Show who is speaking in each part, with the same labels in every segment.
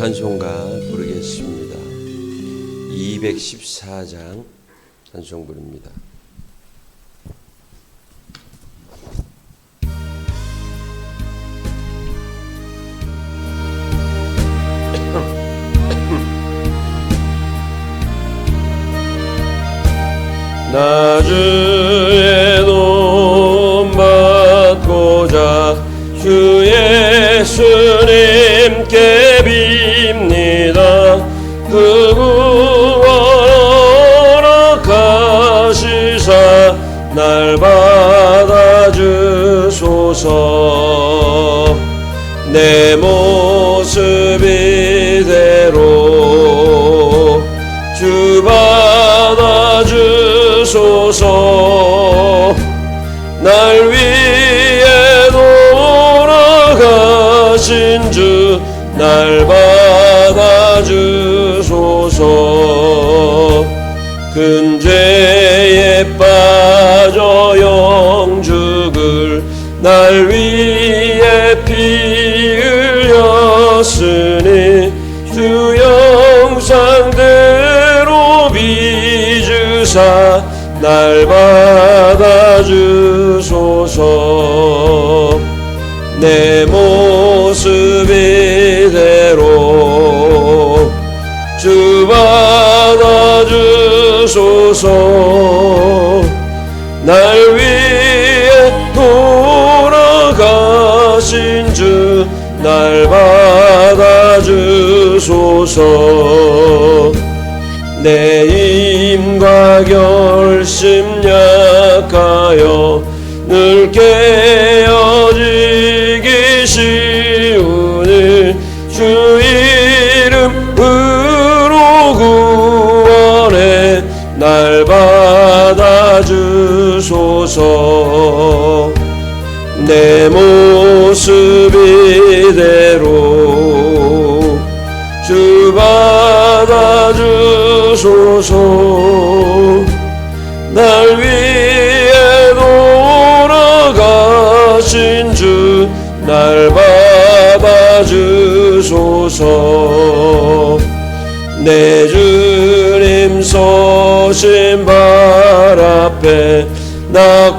Speaker 1: 찬송가 부르겠습니다. 214장 찬송 부릅니다. 나 주의 도움 받고자 주 예수님께 빕니다. 그 구원 허락하시사 날 받아주소서. 내 모습 이대로 주 받아주소서. 날 위해 돌아가신 주 날 받아주소서. 큰 죄에 빠져 영죽을 날 위해 피 흘렸으니 주 형상대로 빚으사 날 받아주소서. 내 모습 이대로 주 받아주소서. 날 위해 돌아가신 주 날 받아주소서. 내 힘과 결심 약하여 늘 깨어지기 쉬우니 주 이름으로 구원해 날 받아주소서. 내 모습 이대로 주 받아주소서. 날 위해 돌아가신 주 날 받아주소서. 내 주님 서신 발 앞에 나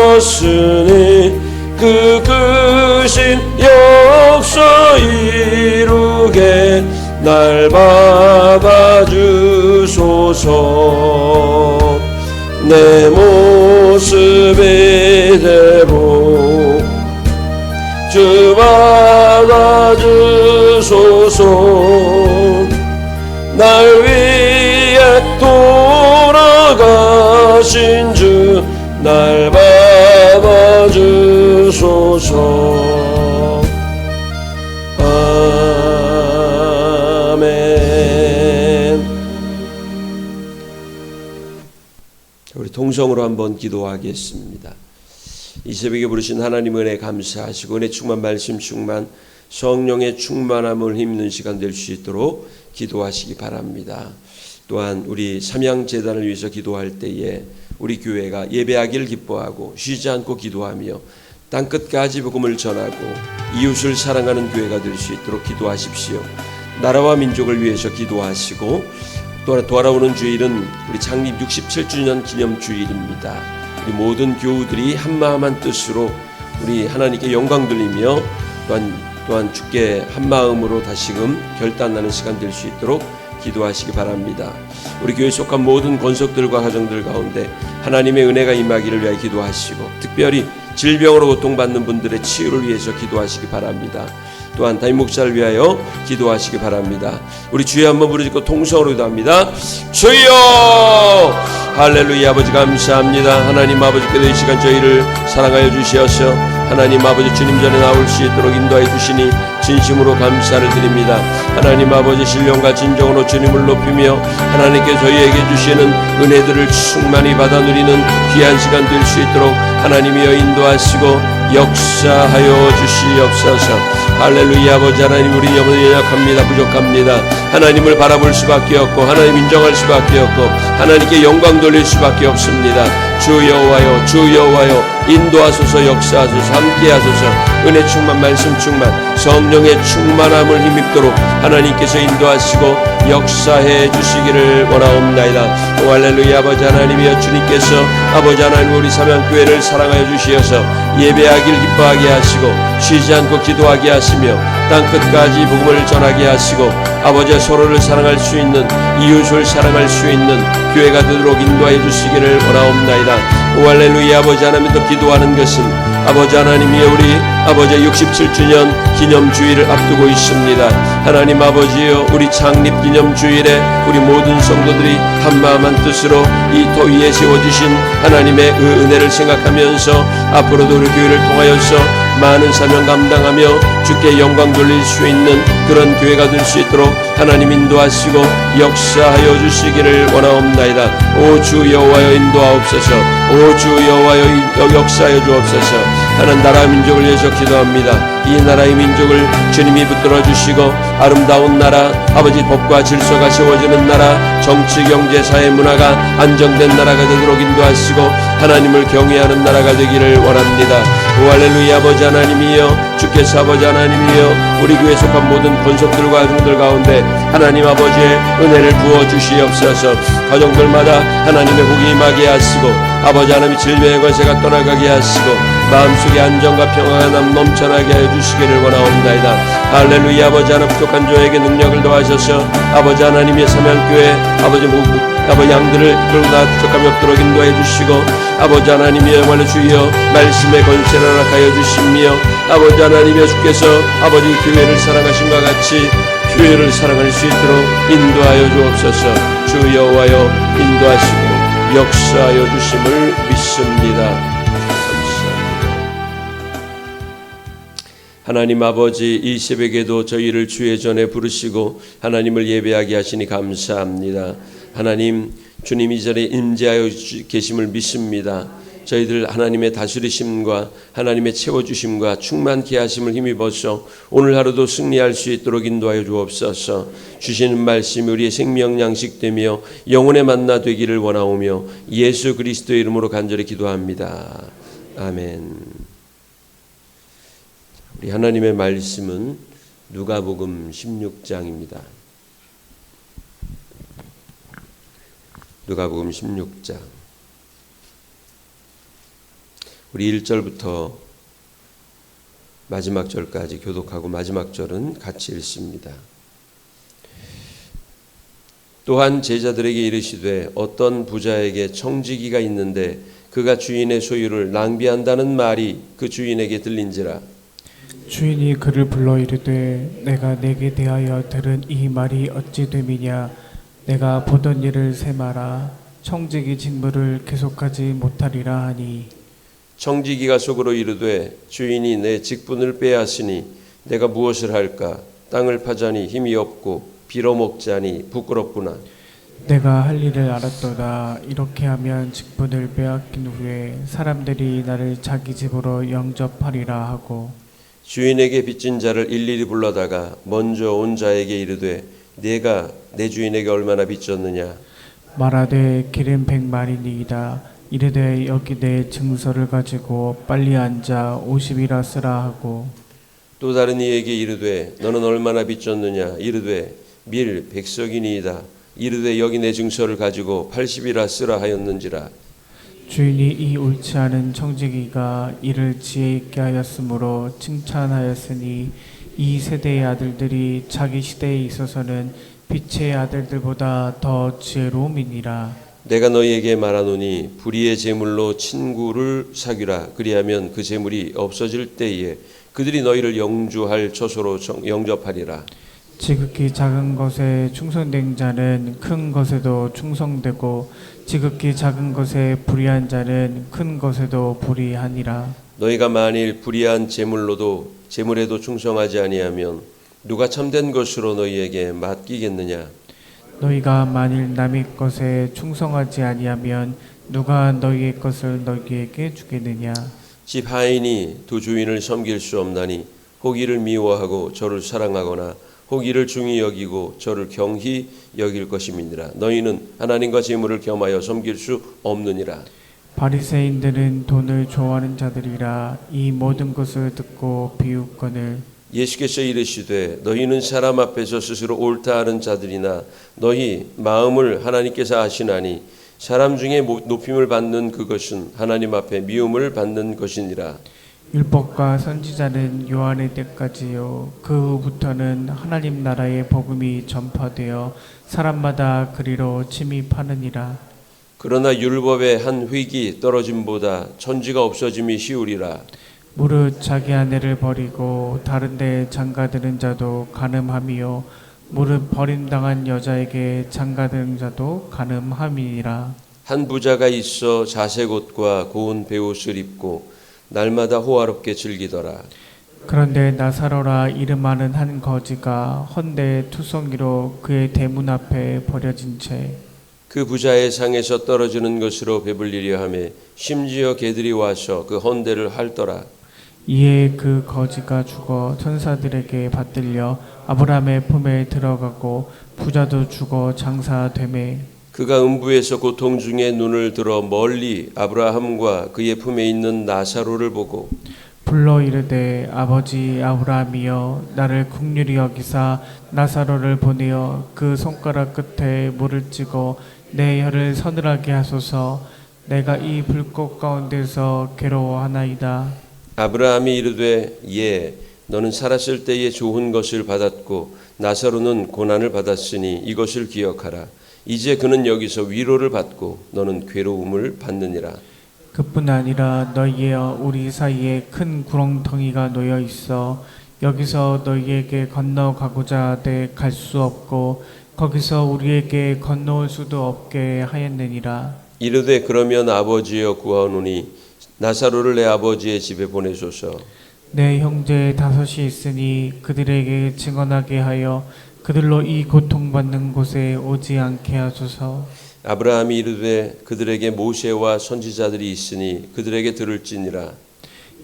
Speaker 1: 끌어들였으니 그 크신 역사 이루게 날 받아주소서. 내 모습 이대로 주 받아주소서. 날 위해 돌아가신 주 날 받아주소서. 아멘. 우리 통성으로 한번 기도하겠습니다. 이 새벽에 부르신 하나님 은혜 감사하시고 은혜 충만 말씀 충만 성령의 충만함을 힘입는 시간 될 수 있도록 기도하시기 바랍니다. 또한 우리 삼양재단을 위해서 기도할 때에 우리 교회가 예배하기를 기뻐하고 쉬지 않고 기도하며 땅끝까지 복음을 전하고 이웃을 사랑하는 교회가 될 수 있도록 기도하십시오. 나라와 민족을 위해서 기도하시고 또 돌아오는 주일은 우리 창립 67주년 기념 주일입니다. 우리 모든 교우들이 한마음 한뜻으로 우리 하나님께 영광 돌리며 또한 주께 한마음으로 다시금 결단하는 시간 될 수 있도록 기도하시기 바랍니다. 우리 교회에 속한 모든 권속들과 가정들 가운데 하나님의 은혜가 임하기를 위하여 기도하시고 특별히 질병으로 고통받는 분들의 치유를 위해서 기도하시기 바랍니다. 또한 담임 목사를 위하여 기도하시기 바랍니다. 우리 주여 한번 부르짖고 통성으로 기도합니다. 주여! 할렐루야. 아버지 감사합니다. 하나님 아버지께서 이 시간 저희를 사랑하여 주시어서 하나님 아버지 주님 전에 나올 수 있도록 인도하여 주시니 진심으로 감사를 드립니다. 하나님 아버지 신령과 진정으로 주님을 높이며 하나님께 저희에게 주시는 은혜들을 충만히 받아 누리는 귀한 시간 될 수 있도록 하나님이여 인도하시고 역사하여 주시옵소서. 할렐루야. 아버지 하나님, 우리 영혼이 연약합니다. 부족합니다. 하나님을 바라볼 수밖에 없고 하나님 인정할 수밖에 없고 하나님께 영광 돌릴 수밖에 없습니다. 주 여호와여, 주 여호와여, 인도하소서. 역사하소서. 함께하소서. 은혜 충만, 말씀 충만, 성령의 충만함을 힘입도록 하나님께서 인도하시고 역사해 주시기를 원하옵나이다. 오 할렐루야. 아버지 하나님이여, 주님께서 아버지 하나님 우리 사명교회를 사랑하여 주시어서 예배하길 기뻐하게 하시고 쉬지 않고 기도하게 하시며 땅 끝까지 복음을 전하게 하시고 아버지 서로를 사랑할 수 있는, 이웃을 사랑할 수 있는 교회가 되도록 인도하여 주시기를 원하옵나이다. 오 할렐루야. 아버지 하나님, 또 기도하는 것은 아버지 하나님이 우리 아버지 67주년 기념주일을 앞두고 있습니다. 하나님 아버지여, 우리 창립 기념주일에 우리 모든 성도들이 한마음 한뜻으로 이 터 위에 세워주신 하나님의 그 은혜를 생각하면서 앞으로도 우리 교회를 통하여서 많은 사명 감당하며 주께 영광 돌릴 수 있는 그런 교회가 될 수 있도록 하나님 인도하시고 역사하여 주시기를 원하옵나이다. 오 주 여호와여, 인도하옵소서. 오 주 여호와여, 역사하여 주옵소서. 하는 나라 민족을 위해서 기도합니다. 이 나라의 민족을 주님이 붙들어 주시고 아름다운 나라, 아버지 법과 질서가 세워지는 나라, 정치, 경제, 사회, 문화가 안정된 나라가 되도록 인도하시고 하나님을 경외하는 나라가 되기를 원합니다. 오 할렐루야. 아버지 하나님이여, 주께서 아버지 하나님이여 우리 교회에 속한 모든 권속들과 종들 가운데 하나님 아버지의 은혜를 부어 주시옵소서. 가정들마다 하나님의 복이 임하게 하시고 아버지 하나님의 질병의 권세가 떠나가게 하시고 마음속에 안정과 평화가 넘쳐나게 하여 주시기를 원하옵나이다. 할렐루야. 아버지 하나님, 부족한 저에게 능력을 더하셔서 아버지 하나님의 사명교회 아버지 양들을 이끌고 나 부족함이 없도록 인도해 주시고 아버지 하나님이야말로 주여 말씀의 권세를 허락하여 주시며 아버지 하나님의 주께서 아버지 교회를 사랑하신 것 같이 교회를 사랑할 수 있도록 인도하여 주옵소서. 주 여호와여, 인도하시고 역사하여 주심을 믿습니다. 하나님 아버지, 이 새벽에도 저희를 주의 전에 부르시고 하나님을 예배하게 하시니 감사합니다. 하나님, 주님 이 자리에 임재하여 계심을 믿습니다. 저희들 하나님의 다스리심과 하나님의 채워주심과 충만케 하심을 힘입어서 오늘 하루도 승리할 수 있도록 인도하여 주옵소서. 주시는 말씀이 우리의 생명 양식되며 영혼의 만나 되기를 원하오며 예수 그리스도의 이름으로 간절히 기도합니다. 아멘. 우리 하나님의 말씀은 누가복음 16장입니다. 누가복음 16장. 우리 1절부터 마지막 절까지 교독하고 마지막 절은 같이 읽습니다. 또한 제자들에게 이르시되 어떤 부자에게 청지기가 있는데 그가 주인의 소유를 낭비한다는 말이 그 주인에게 들린지라.
Speaker 2: 주인이 그를 불러 이르되 내가 내게 대하여 들은 이 말이 어찌 됨이냐. 내가 보던 일을 세마라. 청지기 직무를 계속하지 못하리라 하니.
Speaker 1: 청지기가 속으로 이르되 주인이 내 직분을 빼앗으니 내가 무엇을 할까. 땅을 파자니 힘이 없고 빌어먹자니 부끄럽구나.
Speaker 2: 내가 할 일을 알았도다. 이렇게 하면 직분을 빼앗긴 후에 사람들이 나를 자기 집으로 영접하리라 하고.
Speaker 1: 주인에게 빚진 자를 일일이 불러다가 먼저 온 자에게 이르되 내가 내 주인에게 얼마나 빚졌느냐.
Speaker 2: 말하되 기름 100만이니이다. 이르되 여기 내 증서를 가지고 빨리 앉아 50이라 쓰라 하고.
Speaker 1: 또 다른 이에게 이르되 너는 얼마나 빚졌느냐. 이르되 밀 100석이니이다. 이르되 여기 내 증서를 가지고 80이라 쓰라 하였는지라.
Speaker 2: 주인이 이 옳지 않은 청지기가 이를 지혜 있게 하였으므로 칭찬하였으니 이 세대의 아들들이 자기 시대에 있어서는 빛의 아들들보다 더 지혜로움이니라.
Speaker 1: 내가 너희에게 말하노니 불의의 재물로 친구를 사귀라. 그리하면 그 재물이 없어질 때에 그들이 너희를 영주할 처소로 영접하리라.
Speaker 2: 지극히 작은 것에 충성된 자는 큰 것에도 충성되고 지극히 작은 것에 불의한 자는 큰 것에도 불의하니라.
Speaker 1: 너희가 만일 불의한 제물에도 충성하지 아니하면 누가 참된 것으로 너희에게 맡기겠느냐?
Speaker 2: 너희가 만일 남의 것에 충성하지 아니하면 누가 너희의 것을 너희에게 주겠느냐?
Speaker 1: 집 하인이 두 주인을 섬길 수 없나니 호기를 미워하고 저를 사랑하거나 호기를 중히 여기고 저를 경히 여길 것임이니라. 너희는 하나님과 재물을 겸하여 섬길 수 없느니라.
Speaker 2: 바리새인들은 돈을 좋아하는 자들이라 이 모든 것을 듣고 비웃거늘
Speaker 1: 예수께서 이르시되 너희는 사람 앞에서 스스로 옳다 하는 자들이나 너희 마음을 하나님께서 아시나니 사람 중에 높임을 받는 그것은 하나님 앞에 미움을 받는 것이니라.
Speaker 2: 율법과 선지자는 요한의 때까지요 그 후부터는 하나님 나라의 복음이 전파되어 사람마다 그리로 침입하느니라.
Speaker 1: 그러나 율법의 한 획이 떨어짐보다 천지가 없어짐이 쉬우리라.
Speaker 2: 무릇 자기 아내를 버리고 다른 데 장가드는 자도 간음함이요 무릇 버림당한 여자에게 장가드는 자도 간음함이니라.
Speaker 1: 한 부자가 있어 자색 옷과 고운 베옷을 입고 날마다 호화롭게 즐기더라.
Speaker 2: 그런데 나사로라 이름하는 한 거지가 헌데 투성이로 그의 대문 앞에 버려진 채
Speaker 1: 그 부자의 상에서 떨어지는 것으로 배불리려 하며 심지어 개들이 와서 그 헌대를 핥더라.
Speaker 2: 이에 그 거지가 죽어 천사들에게 받들려 아브라함의 품에 들어가고 부자도 죽어 장사되매
Speaker 1: 그가 음부에서 고통 중에 눈을 들어 멀리 아브라함과 그의 품에 있는 나사로를 보고
Speaker 2: 불러 이르되 아버지 아브라함이여 나를 긍휼히 여기사 나사로를 보내어 그 손가락 끝에 물을 찍어 내 혀를 서늘하게 하소서. 내가 이 불꽃 가운데서 괴로워하나이다.
Speaker 1: 아브라함이 이르되 예 너는 살았을 때에 좋은 것을 받았고 나사로는 고난을 받았으니 이것을 기억하라. 이제 그는 여기서 위로를 받고 너는 괴로움을 받느니라.
Speaker 2: 그뿐 아니라 너희와 우리 사이에 큰 구렁텅이가 놓여 있어 여기서 너희에게 건너가고자 하되 갈 수 없고 거기서 우리에게 건너올 수도 없게 하였느니라.
Speaker 1: 이르되 그러면 아버지여 구하노니 나사로를 내 아버지의 집에 보내소서.
Speaker 2: 내 형제 다섯이 있으니 그들에게 증언하게 하여 그들로 이 고통받는 곳에 오지 않게 하소서.
Speaker 1: 아브라함이 이르되 그들에게 모세와 선지자들이 있으니 그들에게 들을지니라.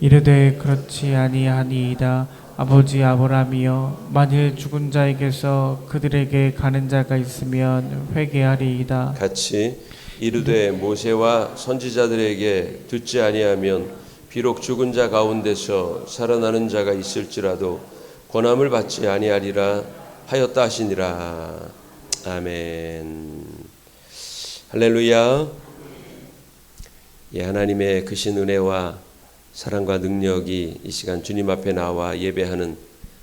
Speaker 2: 이르되 그렇지 아니하니이다. 아버지 아브라함이여 만일 죽은 자에게서 그들에게 가는 자가 있으면 회개하리이다.
Speaker 1: 같이 이르되 모세와 선지자들에게 듣지 아니하면 비록 죽은 자 가운데서 살아나는 자가 있을지라도 권함을 받지 아니하리라 하였다 하시니라. 아멘. 할렐루야. 예, 하나님의 크신 은혜와 사랑과 능력이 이 시간 주님 앞에 나와 예배하는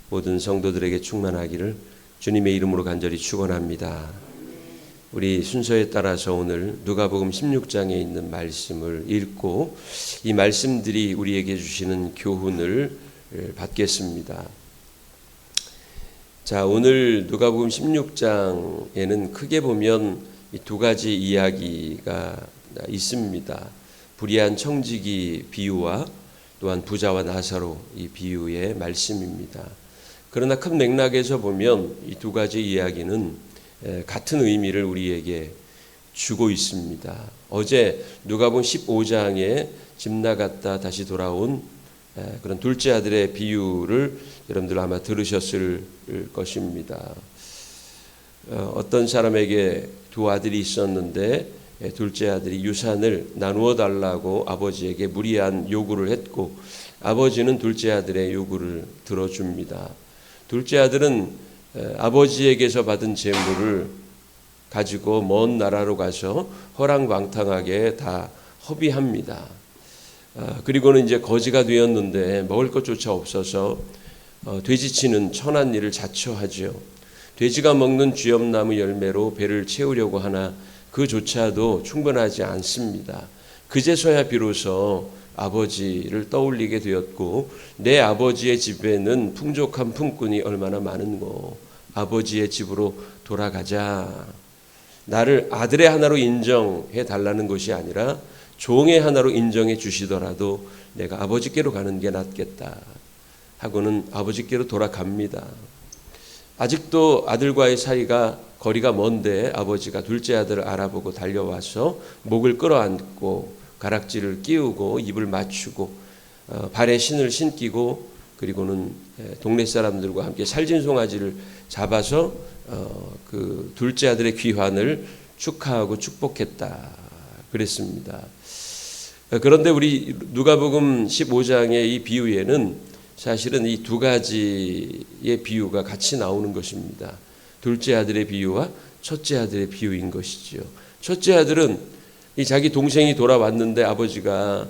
Speaker 1: 모든 성도들에게 충만하기를 주님의 이름으로 간절히 축원합니다. 우리 순서에 따라서 오늘 누가복음 16장에 있는 말씀을 읽고 이 말씀들이 우리에게 주시는 교훈을 받겠습니다. 자, 오늘 누가복음 16장에는 크게 보면 이 두 가지 이야기가 있습니다. 불의한 청지기 비유와 또한 부자와 나사로 이 비유의 말씀입니다. 그러나 큰 맥락에서 보면 이 두 가지 이야기는 같은 의미를 우리에게 주고 있습니다. 어제 누가복음 15장에 집 나갔다 다시 돌아온 그런 둘째 아들의 비유를 여러분들 아마 들으셨을 것입니다. 어떤 사람에게 두 아들이 있었는데 둘째 아들이 유산을 나누어 달라고 아버지에게 무리한 요구를 했고 아버지는 둘째 아들의 요구를 들어줍니다. 둘째 아들은 아버지에게서 받은 재물을 가지고 먼 나라로 가서 허랑방탕하게 다 허비합니다. 그리고는 이제 거지가 되었는데 먹을 것조차 없어서 돼지치는 천한 일을 자처하죠. 돼지가 먹는 쥐엄나무 열매로 배를 채우려고 하나 그조차도 충분하지 않습니다. 그제서야 비로소 아버지를 떠올리게 되었고 내 아버지의 집에는 풍족한 품꾼이 얼마나 많은고 아버지의 집으로 돌아가자. 나를 아들의 하나로 인정해 달라는 것이 아니라 종의 하나로 인정해 주시더라도 내가 아버지께로 가는 게 낫겠다 하고는 아버지께로 돌아갑니다. 아직도 아들과의 사이가 거리가 먼데 아버지가 둘째 아들을 알아보고 달려와서 목을 끌어안고 가락지를 끼우고 입을 맞추고 발에 신을 신기고 그리고는 동네 사람들과 함께 살진 송아지를 잡아서 그 둘째 아들의 귀환을 축하하고 축복했다 그랬습니다. 그런데 우리 누가복음 15장의 이 비유에는 사실은 이 두 가지의 비유가 같이 나오는 것입니다. 둘째 아들의 비유와 첫째 아들의 비유인 것이죠. 첫째 아들은 이 자기 동생이 돌아왔는데 아버지가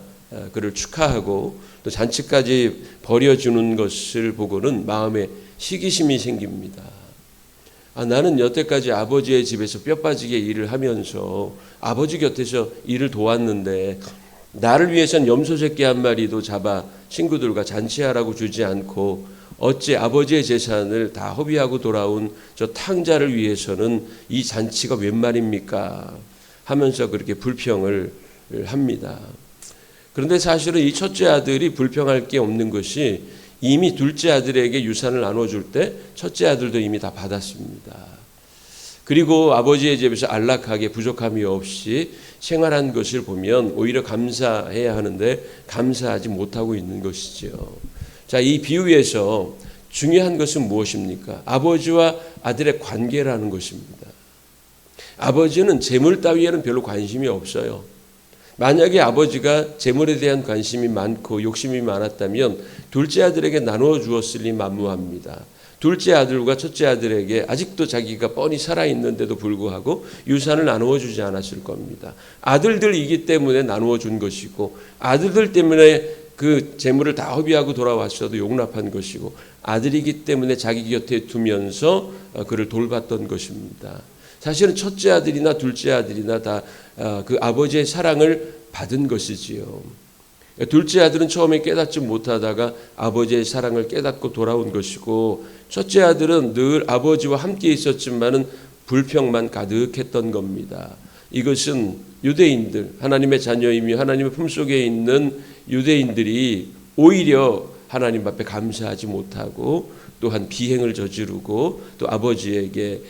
Speaker 1: 그를 축하하고 또 잔치까지 벌여주는 것을 보고는 마음에 시기심이 생깁니다. 나는 여태까지 아버지의 집에서 뼈 빠지게 일을 하면서 아버지 곁에서 일을 도왔는데 나를 위해선 염소 새끼 한 마리도 잡아 친구들과 잔치하라고 주지 않고 어째 아버지의 재산을 다 허비하고 돌아온 저 탕자를 위해서는 이 잔치가 웬 말입니까? 하면서 그렇게 불평을 합니다. 그런데 사실은 이 첫째 아들이 불평할 게 없는 것이 이미 둘째 아들에게 유산을 나눠줄 때 첫째 아들도 이미 다 받았습니다. 그리고 아버지의 집에서 안락하게 부족함이 없이 생활한 것을 보면 오히려 감사해야 하는데 감사하지 못하고 있는 것이죠. 자, 이 비유에서 중요한 것은 무엇입니까? 아버지와 아들의 관계라는 것입니다. 아버지는 재물 따위에는 별로 관심이 없어요. 만약에 아버지가 재물에 대한 관심이 많고 욕심이 많았다면 둘째 아들에게 나누어 주었으니 만무합니다. 둘째 아들과 첫째 아들에게 아직도 자기가 뻔히 살아있는데도 불구하고 유산을 나누어 주지 않았을 겁니다. 아들들이기 때문에 나누어 준 것이고 아들들 때문에 그 재물을 다 허비하고 돌아왔어도 용납한 것이고 아들이기 때문에 자기 곁에 두면서 그를 돌봤던 것입니다. 사실은 첫째 아들이나 둘째 아들이나 다 그 아버지의 사랑을 받은 것이지요. 둘째 아들은 처음에 깨닫지 못하다가 아버지의 사랑을 깨닫고 돌아온 것이고 첫째 아들은 늘 아버지와 함께 있었지만은 불평만 가득했던 겁니다. 이것은 유대인들, 하나님의 자녀이며 하나님의 품속에 있는 유대인들이 오히려 하나님 앞에 감사하지 못하고 또한 비행을 저지르고 또 아버지에게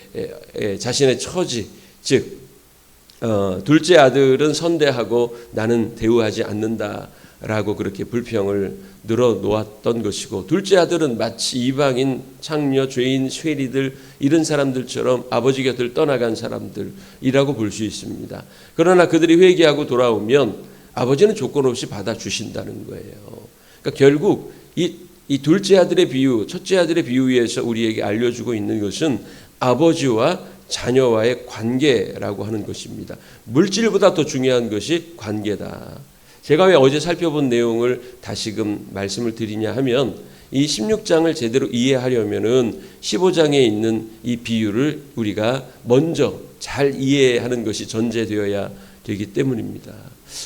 Speaker 1: 자신의 처지, 즉 둘째 아들은 선대하고 나는 대우하지 않는다라고 그렇게 불평을 늘어놓았던 것이고 둘째 아들은 마치 이방인, 창녀, 죄인, 쇠리들 이런 사람들처럼 아버지 곁을 떠나간 사람들이라고 볼 수 있습니다. 그러나 그들이 회개하고 돌아오면 아버지는 조건 없이 받아주신다는 거예요. 그러니까 결국 이 둘째 아들의 비유, 첫째 아들의 비유에서 우리에게 알려주고 있는 것은 아버지와 자녀와의 관계라고 하는 것입니다. 물질보다 더 중요한 것이 관계다. 제가 왜 어제 살펴본 내용을 다시금 말씀을 드리냐 하면 이 16장을 제대로 이해하려면은 15장에 있는 이 비유를 우리가 먼저 잘 이해하는 것이 전제되어야 되기 때문입니다.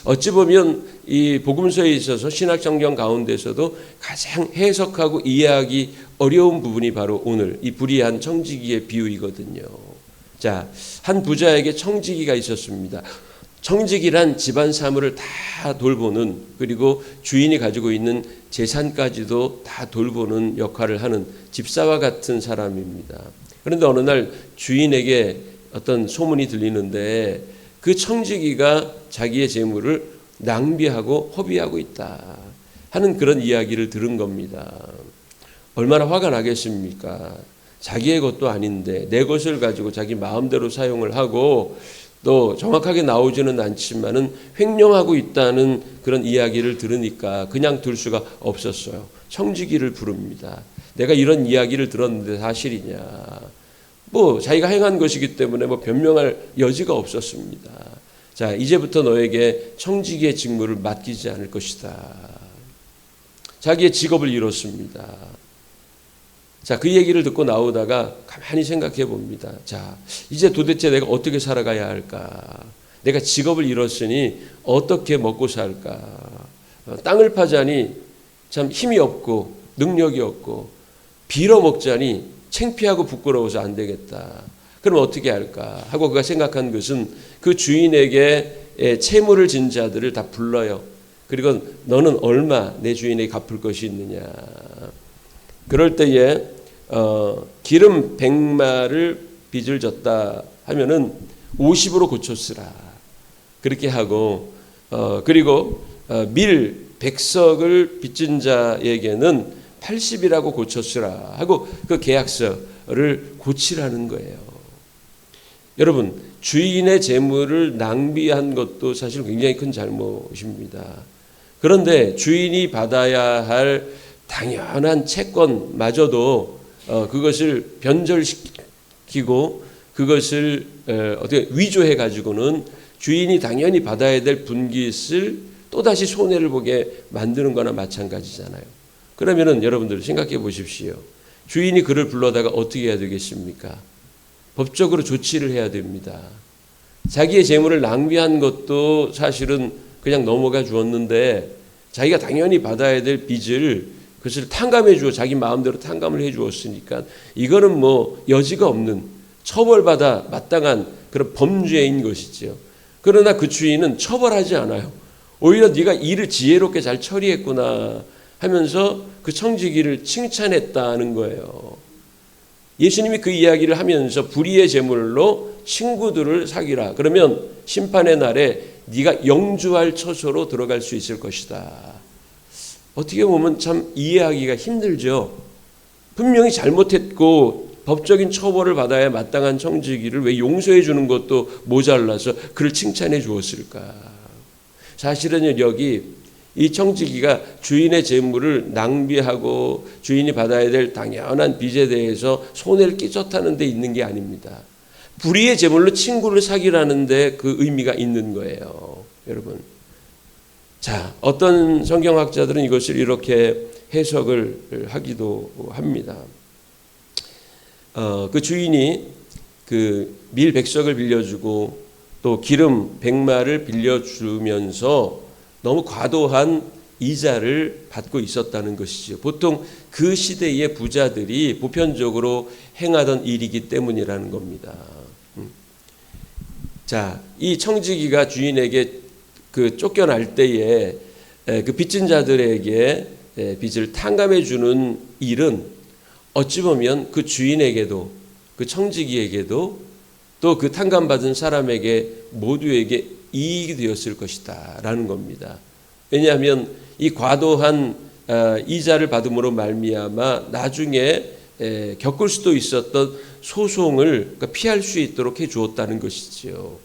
Speaker 1: 어찌 보면 이 복음서에 있어서 신약성경 가운데서도 가장 해석하고 이해하기 어려운 부분이 바로 오늘 이 불의한 청지기의 비유이거든요. 자, 한 부자에게 청지기가 있었습니다. 청지기란 집안 사물을 다 돌보는 그리고 주인이 가지고 있는 재산까지도 다 돌보는 역할을 하는 집사와 같은 사람입니다. 그런데 어느 날 주인에게 어떤 소문이 들리는데 그 청지기가 자기의 재물을 낭비하고 허비하고 있다 하는 그런 이야기를 들은 겁니다. 얼마나 화가 나겠습니까? 자기의 것도 아닌데 내 것을 가지고 자기 마음대로 사용을 하고 또 정확하게 나오지는 않지만은 횡령하고 있다는 그런 이야기를 들으니까 그냥 둘 수가 없었어요. 청지기를 부릅니다. 내가 이런 이야기를 들었는데 사실이냐? 자기가 행한 것이기 때문에 변명할 여지가 없었습니다. 자, 이제부터 너에게 청지기의 직무를 맡기지 않을 것이다. 자기의 직업을 잃었습니다. 자, 그 얘기를 듣고 나오다가 가만히 생각해 봅니다. 자, 이제 도대체 내가 어떻게 살아가야 할까? 내가 직업을 잃었으니 어떻게 먹고 살까? 땅을 파자니 참 힘이 없고 능력이 없고 빌어먹자니 창피하고 부끄러워서 안 되겠다. 그럼 어떻게 할까? 하고 그가 생각한 것은 그 주인에게 채무를 진 자들을 다 불러요. 그리고 너는 얼마 내 주인에게 갚을 것이 있느냐. 그럴 때에 기름 100마를 빚을 졌다 하면은 50으로 고쳤으라. 그렇게 하고 그리고 밀 100석을 빚진 자에게는 80이라고 고쳤으라 하고 그 계약서를 고치라는 거예요. 여러분, 주인의 재물을 낭비한 것도 사실 굉장히 큰 잘못입니다. 그런데 주인이 받아야 할 당연한 채권마저도 그것을 변절시키고 그것을 어떻게 위조해 가지고는 주인이 당연히 받아야 될 분깃을 또다시 손해를 보게 만드는 거나 마찬가지잖아요. 그러면은 여러분들 생각해 보십시오. 주인이 그를 불러다가 어떻게 해야 되겠습니까? 법적으로 조치를 해야 됩니다. 자기의 재물을 낭비한 것도 사실은 그냥 넘어가 주었는데 자기가 당연히 받아야 될 빚을 그것을 탕감해 주어 자기 마음대로 탕감을 해 주었으니까 이거는 뭐 여지가 없는 처벌받아 마땅한 그런 범죄인 것이지요. 그러나 그 주인은 처벌하지 않아요. 오히려 네가 일을 지혜롭게 잘 처리했구나 하면서 그 청지기를 칭찬했다는 거예요. 예수님이 그 이야기를 하면서 불의의 제물로 친구들을 사귀라. 그러면 심판의 날에 네가 영주할 처소로 들어갈 수 있을 것이다. 어떻게 보면 참 이해하기가 힘들죠. 분명히 잘못했고 법적인 처벌을 받아야 마땅한 청지기를 왜 용서해 주는 것도 모자라서 그를 칭찬해 주었을까. 사실은 여기 이 청지기가 주인의 재물을 낭비하고 주인이 받아야 될 당연한 빚에 대해서 손해를 끼쳤다는 데 있는 게 아닙니다. 불의의 재물로 친구를 사귀라는 데 그 의미가 있는 거예요. 여러분. 자, 어떤 성경학자들은 이것을 이렇게 해석을 하기도 합니다. 그 주인이 그 밀 100석을 빌려주고 또 기름 100마를 빌려주면서 너무 과도한 이자를 받고 있었다는 것이죠. 보통 그 시대의 부자들이 보편적으로 행하던 일이기 때문이라는 겁니다. 자, 이 청지기가 주인에게 그 쫓겨날 때에 그 빚진 자들에게 빚을 탕감해 주는 일은 어찌 보면 그 주인에게도 그 청지기에게도 또 그 탕감받은 사람에게 모두에게 이익이 되었을 것이다 라는 겁니다. 왜냐하면 이 과도한 이자를 받음으로 말미암아 나중에 겪을 수도 있었던 소송을 피할 수 있도록 해주었다는 것이지요.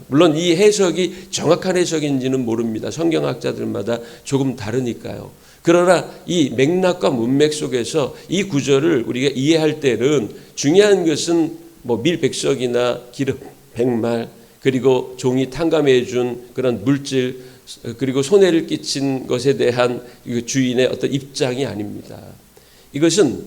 Speaker 1: 물론 이 해석이 정확한 해석인지는 모릅니다. 성경학자들마다 조금 다르니까요. 그러나 이 맥락과 문맥 속에서 이 구절을 우리가 이해할 때는 중요한 것은 뭐 밀 100석이나 기름 100말 그리고 종이 탕감해 준 그런 물질 그리고 손해를 끼친 것에 대한 주인의 어떤 입장이 아닙니다. 이것은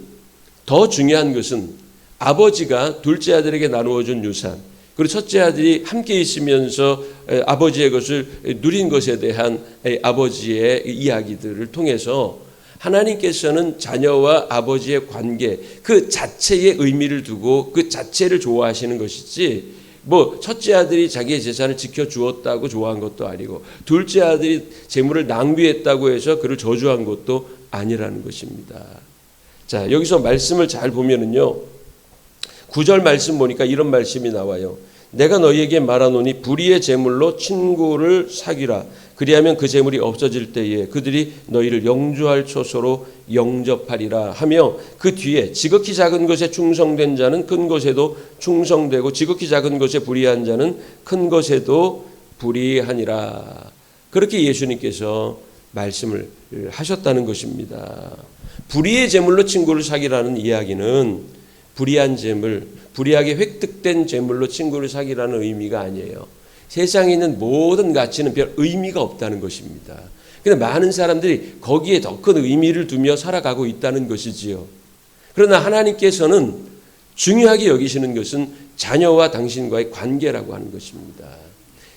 Speaker 1: 더 중요한 것은 아버지가 둘째 아들에게 나누어 준 유산 그리고 첫째 아들이 함께 있으면서 아버지의 것을 누린 것에 대한 아버지의 이야기들을 통해서 하나님께서는 자녀와 아버지의 관계 그 자체의 의미를 두고 그 자체를 좋아하시는 것이지 뭐 첫째 아들이 자기의 재산을 지켜주었다고 좋아한 것도 아니고 둘째 아들이 재물을 낭비했다고 해서 그를 저주한 것도 아니라는 것입니다. 자, 여기서 말씀을 잘 보면은요 9절 말씀 보니까 이런 말씀이 나와요. 내가 너희에게 말하노니 불의의 재물로 친구를 사귀라. 그리하면 그 재물이 없어질 때에 그들이 너희를 영주할 처소로 영접하리라 하며 그 뒤에 지극히 작은 것에 충성된 자는 큰 것에도 충성되고 지극히 작은 것에 불의한 자는 큰 것에도 불의하니라. 그렇게 예수님께서 말씀을 하셨다는 것입니다. 불의의 재물로 친구를 사귀라는 이야기는 불의한 재물, 불의하게 획득된 재물로 친구를 사귀라는 의미가 아니에요. 세상에 있는 모든 가치는 별 의미가 없다는 것입니다. 그런데 많은 사람들이 거기에 더 큰 의미를 두며 살아가고 있다는 것이지요. 그러나 하나님께서는 중요하게 여기시는 것은 자녀와 당신과의 관계라고 하는 것입니다.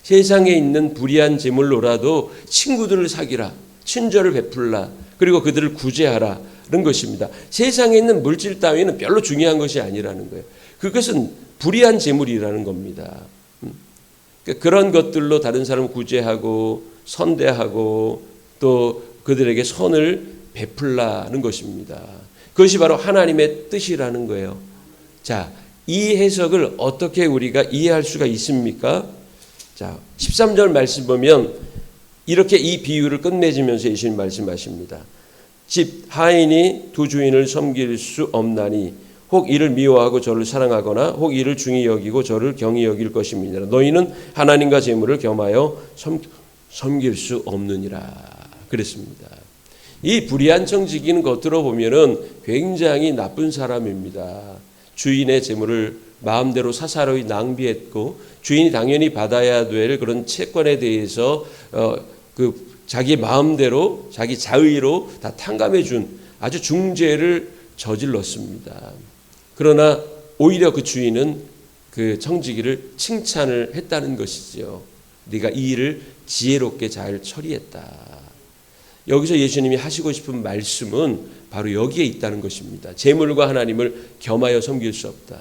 Speaker 1: 세상에 있는 불의한 재물로라도 친구들을 사귀라, 친절을 베풀라, 그리고 그들을 구제하라 는 것입니다. 세상에 있는 물질 따위는 별로 중요한 것이 아니라는 거예요. 그것은 불의한 재물이라는 겁니다. 그런 것들로 다른 사람을 구제하고 선대하고 또 그들에게 선을 베풀라는 것입니다. 그것이 바로 하나님의 뜻이라는 거예요. 자, 이 해석을 어떻게 우리가 이해할 수가 있습니까? 자, 13절 말씀 보면 이렇게 이 비유를 끝맺으면서 예수님 말씀하십니다. 집 하인이 두 주인을 섬길 수 없나니 혹 이를 미워하고 저를 사랑하거나 혹 이를 중히 여기고 저를 경히 여길 것입니다. 너희는 하나님과 재물을 겸하여 섬길 수 없느니라 그랬습니다. 이 불의한 청지기는 겉으로 보면은 굉장히 나쁜 사람입니다. 주인의 재물을 마음대로 사사로이 낭비했고 주인이 당연히 받아야 될 그런 채권에 대해서 자기 마음대로 자기 자의로 다 탕감해 준 아주 중죄를 저질렀습니다. 그러나 오히려 그 주인은 그 청지기를 칭찬을 했다는 것이죠. 네가 이 일을 지혜롭게 잘 처리했다. 여기서 예수님이 하시고 싶은 말씀은 바로 여기에 있다는 것입니다. 재물과 하나님을 겸하여 섬길 수 없다.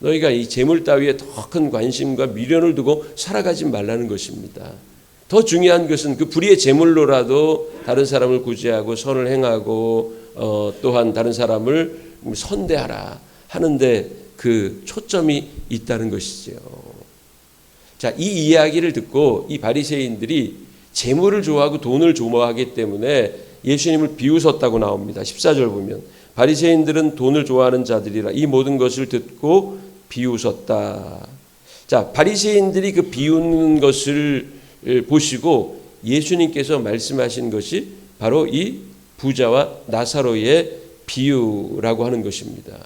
Speaker 1: 너희가 이 재물 따위에 더 큰 관심과 미련을 두고 살아가지 말라는 것입니다. 더 중요한 것은 그 불의의 재물로라도 다른 사람을 구제하고 선을 행하고 또한 다른 사람을 선대하라 하는데 그 초점이 있다는 것이죠. 자, 이 이야기를 듣고 이 바리새인들이 재물을 좋아하고 돈을 좋아하기 때문에 예수님을 비웃었다고 나옵니다. 14절 보면 바리새인들은 돈을 좋아하는 자들이라 이 모든 것을 듣고 비웃었다. 자, 바리새인들이 그 비웃는 것을 보시고 예수님께서 말씀하신 것이 바로 이 부자와 나사로의 비유라고 하는 것입니다.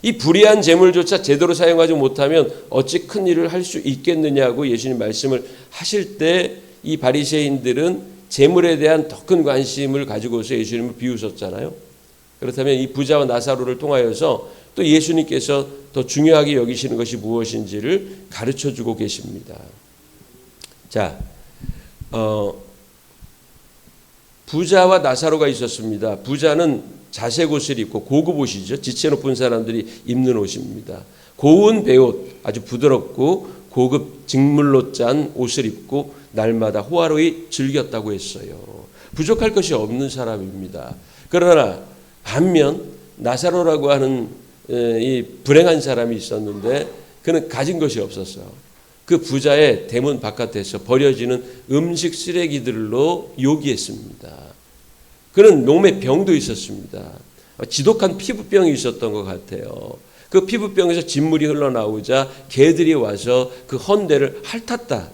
Speaker 1: 이 불의한 재물조차 제대로 사용하지 못하면 어찌 큰 일을 할 수 있겠느냐고 예수님 말씀을 하실 때 이 바리새인들은 재물에 대한 더 큰 관심을 가지고서 예수님을 비웃었잖아요. 그렇다면 이 부자와 나사로를 통하여서 또 예수님께서 더 중요하게 여기시는 것이 무엇인지를 가르쳐주고 계십니다. 자, 부자와 나사로가 있었습니다. 부자는 자색 옷을 입고 고급 옷이죠. 지체 높은 사람들이 입는 옷입니다. 고운 베옷, 아주 부드럽고 고급 직물로 짠 옷을 입고 날마다 호화로이 즐겼다고 했어요. 부족할 것이 없는 사람입니다. 그러나 반면 나사로라고 하는 이 불행한 사람이 있었는데 그는 가진 것이 없었어요. 그 부자의 대문 바깥에서 버려지는 음식 쓰레기들로 요기했습니다. 그는 몸에 병도 있었습니다. 지독한 피부병이 있었던 것 같아요. 그 피부병에서 진물이 흘러나오자 개들이 와서 그 헌대를 핥았다.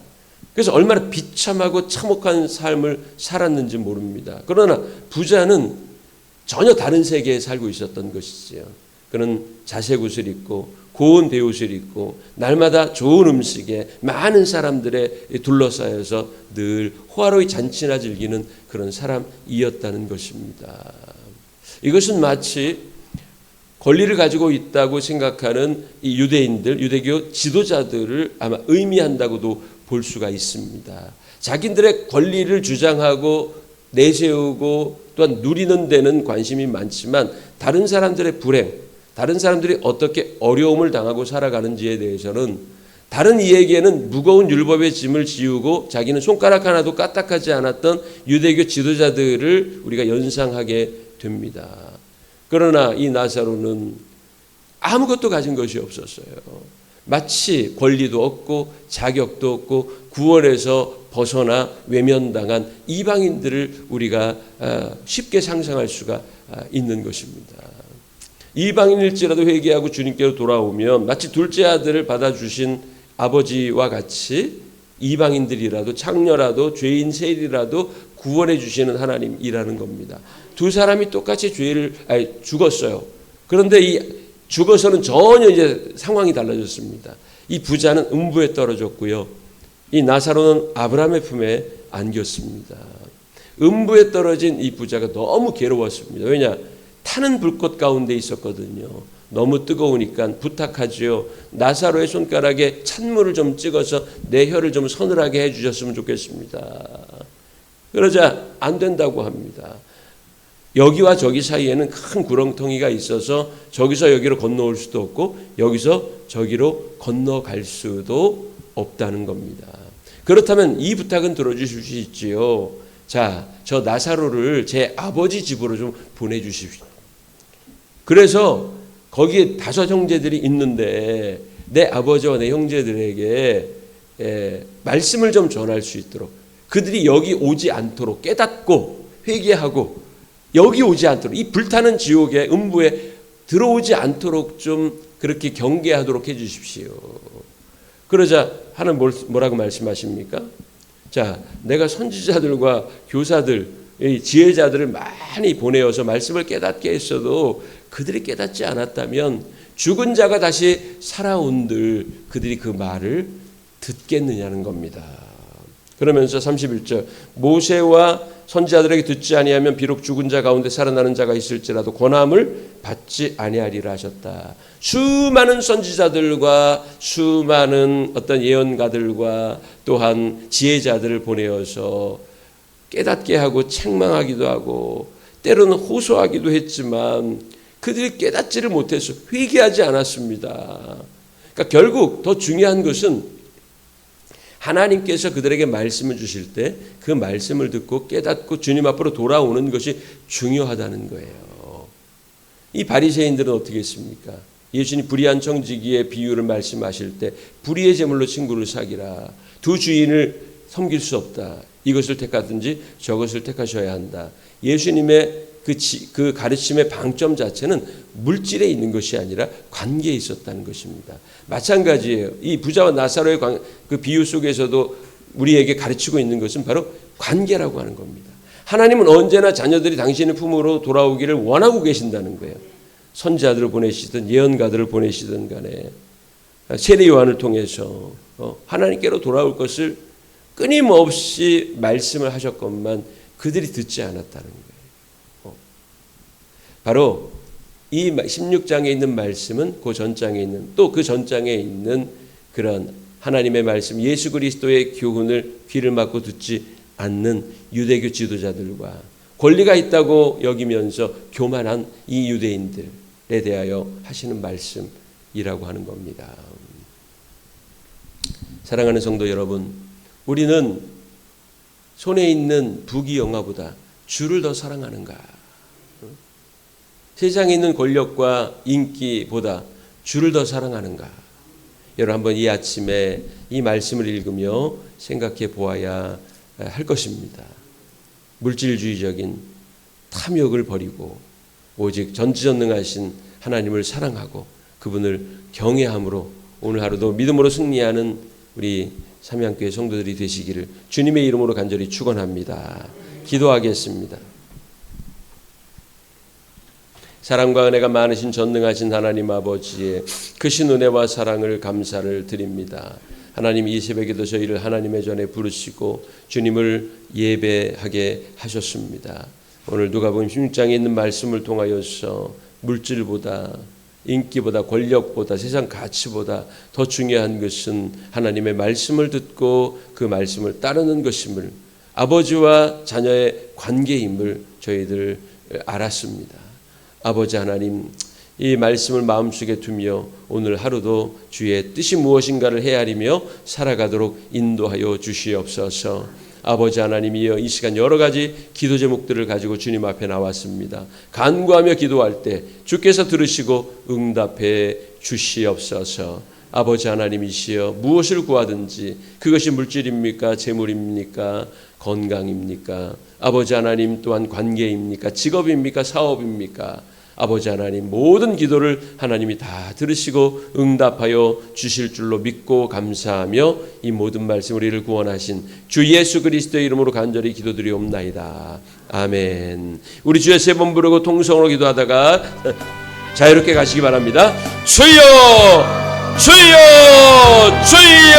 Speaker 1: 그래서 얼마나 비참하고 참혹한 삶을 살았는지 모릅니다. 그러나 부자는 전혀 다른 세계에 살고 있었던 것이지요. 그는 자색 옷을 입고 고운 베옷을 입고 날마다 좋은 음식에 많은 사람들에 둘러싸여서 늘 호화로이 잔치나 즐기는 그런 사람이었다는 것입니다. 이것은 마치 권리를 가지고 있다고 생각하는 이 유대인들, 유대교 지도자들을 아마 의미한다고도 볼 수가 있습니다. 자기들의 권리를 주장하고 내세우고 또한 누리는 데는 관심이 많지만 다른 사람들의 불행, 다른 사람들이 어떻게 어려움을 당하고 살아가는지에 대해서는 다른 이에게는 무거운 율법의 짐을 지우고 자기는 손가락 하나도 까딱하지 않았던 유대교 지도자들을 우리가 연상하게 됩니다. 그러나 이 나사로는 아무것도 가진 것이 없었어요. 마치 권리도 없고 자격도 없고 구원에서 벗어나 외면당한 이방인들을 우리가 쉽게 상상할 수가 있는 것입니다. 이방인일지라도 회개하고 주님께로 돌아오면 마치 둘째 아들을 받아주신 아버지와 같이 이방인들이라도 창녀라도 죄인 세리라도 구원해 주시는 하나님이라는 겁니다. 두 사람이 똑같이 죽었어요. 그런데 죽어서는 전혀 이제 상황이 달라졌습니다. 이 부자는 음부에 떨어졌고요. 이 나사로는 아브라함의 품에 안겼습니다. 음부에 떨어진 이 부자가 너무 괴로웠습니다. 왜냐? 타는 불꽃 가운데 있었거든요. 너무 뜨거우니까 부탁하지요. 나사로의 손가락에 찬물을 좀 찍어서 내 혀를 좀 서늘하게 해주셨으면 좋겠습니다. 그러자 안 된다고 합니다. 여기와 저기 사이에는 큰 구렁텅이가 있어서 저기서 여기로 건너올 수도 없고 여기서 저기로 건너갈 수도 없다는 겁니다. 그렇다면 이 부탁은 들어주실 수 있지요. 자, 저 나사로를 제 아버지 집으로 좀 보내주십시오. 그래서 거기에 5 형제들이 있는데 내 아버지와 내 형제들에게 말씀을 좀 전할 수 있도록, 그들이 여기 오지 않도록 깨닫고 회개하고 여기 오지 않도록, 이 불타는 지옥의 음부에 들어오지 않도록 좀 그렇게 경계하도록 해 주십시오. 그러자 하나님 뭐라고 말씀하십니까? 자, 내가 선지자들과 교사들, 지혜자들을 많이 보내어서 말씀을 깨닫게 했어도 그들이 깨닫지 않았다면 죽은 자가 다시 살아온들 그들이 그 말을 듣겠느냐는 겁니다. 그러면서 31절, 모세와 선지자들에게 듣지 아니하면 비록 죽은 자 가운데 살아나는 자가 있을지라도 권함을 받지 아니하리라 하셨다. 수많은 선지자들과 수많은 어떤 예언가들과 또한 지혜자들을 보내어서 깨닫게 하고 책망하기도 하고 때로는 호소하기도 했지만 그들이 깨닫지를 못해서 회개하지 않았습니다. 그러니까 결국 더 중요한 것은 하나님께서 그들에게 말씀을 주실 때 그 말씀을 듣고 깨닫고 주님 앞으로 돌아오는 것이 중요하다는 거예요. 이 바리새인들은 어떻게 했습니까? 예수님 불의한 청지기의 비유를 말씀하실 때 불의의 제물로 친구를 사귀라. 두 주인을 섬길 수 없다. 이것을 택하든지 저것을 택하셔야 한다. 예수님의 그 가르침의 방점 자체는 물질에 있는 것이 아니라 관계에 있었다는 것입니다. 마찬가지예요. 이 부자와 나사로의 그 비유 속에서도 우리에게 가르치고 있는 것은 바로 관계라고 하는 겁니다. 하나님은 언제나 자녀들이 당신의 품으로 돌아오기를 원하고 계신다는 거예요. 선지자들을 보내시든 예언가들을 보내시든 간에 세례 요한을 통해서 하나님께로 돌아올 것을 끊임없이 말씀을 하셨건만 그들이 듣지 않았다는 거예요. 바로 이 16장에 있는 말씀은 그 전장에 있는, 또 그 전장에 있는 그런 하나님의 말씀, 예수 그리스도의 교훈을 귀를 막고 듣지 않는 유대교 지도자들과 권리가 있다고 여기면서 교만한 이 유대인들에 대하여 하시는 말씀이라고 하는 겁니다. 사랑하는 성도 여러분, 우리는 손에 있는 부귀영화보다 주를 더 사랑하는가? 세상에 있는 권력과 인기보다 주를 더 사랑하는가? 여러분 한번 이 아침에 이 말씀을 읽으며 생각해 보아야 할 것입니다. 물질주의적인 탐욕을 버리고 오직 전지전능하신 하나님을 사랑하고 그분을 경외함으로 오늘 하루도 믿음으로 승리하는 우리 삼양교회 성도들이 되시기를 주님의 이름으로 간절히 축원합니다. 기도하겠습니다. 사랑과 은혜가 많으신 전능하신 하나님 아버지의 크신 은혜와 사랑을 감사를 드립니다. 하나님 이 새벽에도 저희를 하나님의 전에 부르시고 주님을 예배하게 하셨습니다. 오늘 누가복음 16장에 있는 말씀을 통하여서 물질보다 인기보다 권력보다 세상 가치보다 더 중요한 것은 하나님의 말씀을 듣고 그 말씀을 따르는 것임을, 아버지와 자녀의 관계임을 저희들 알았습니다. 아버지 하나님, 이 말씀을 마음속에 두며 오늘 하루도 주의 뜻이 무엇인가를 헤아리며 살아가도록 인도하여 주시옵소서. 아버지 하나님이여, 이 시간 여러 가지 기도 제목들을 가지고 주님 앞에 나왔습니다. 간구하며 기도할 때 주께서 들으시고 응답해 주시옵소서. 아버지 하나님이시여, 무엇을 구하든지 그것이 물질입니까? 재물입니까? 건강입니까? 아버지 하나님 또한 관계입니까? 직업입니까? 사업입니까? 아버지 하나님, 모든 기도를 하나님이 다 들으시고 응답하여 주실 줄로 믿고 감사하며 이 모든 말씀 우리를 구원하신 주 예수 그리스도의 이름으로 간절히 기도드리옵나이다. 아멘. 우리 주여 세 번 부르고 통성으로 기도하다가 자유롭게 가시기 바랍니다. 주여! 주여! 주여!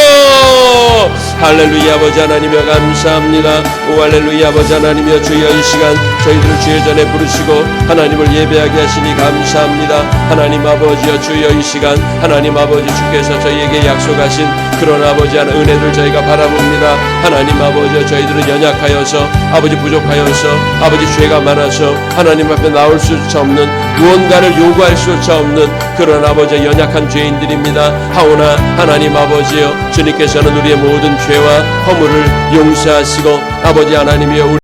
Speaker 1: 할렐루야. 아버지 하나님여 감사합니다. 오 할렐루야. 아버지 하나님이여, 주여 이 시간 저희들을 주의 전에 부르시고 하나님을 예배하게 하시니 감사합니다. 하나님 아버지여, 주여 이 시간 하나님 아버지 주께서 저희에게 약속하신 그런 아버지 하나님 은혜를 저희가 바라봅니다. 하나님 아버지여, 저희들은 연약하여서 아버지 부족하여서 아버지 죄가 많아서 하나님 앞에 나올 수조차 없는, 무언가를 요구할 수조차 없는 그런 아버지의 연약한 죄인들입니다. 하오나 하나님 아버지여, 주님께서는 우리의 모든 죄와 허물을 용서하시고 아버지 하나님이여,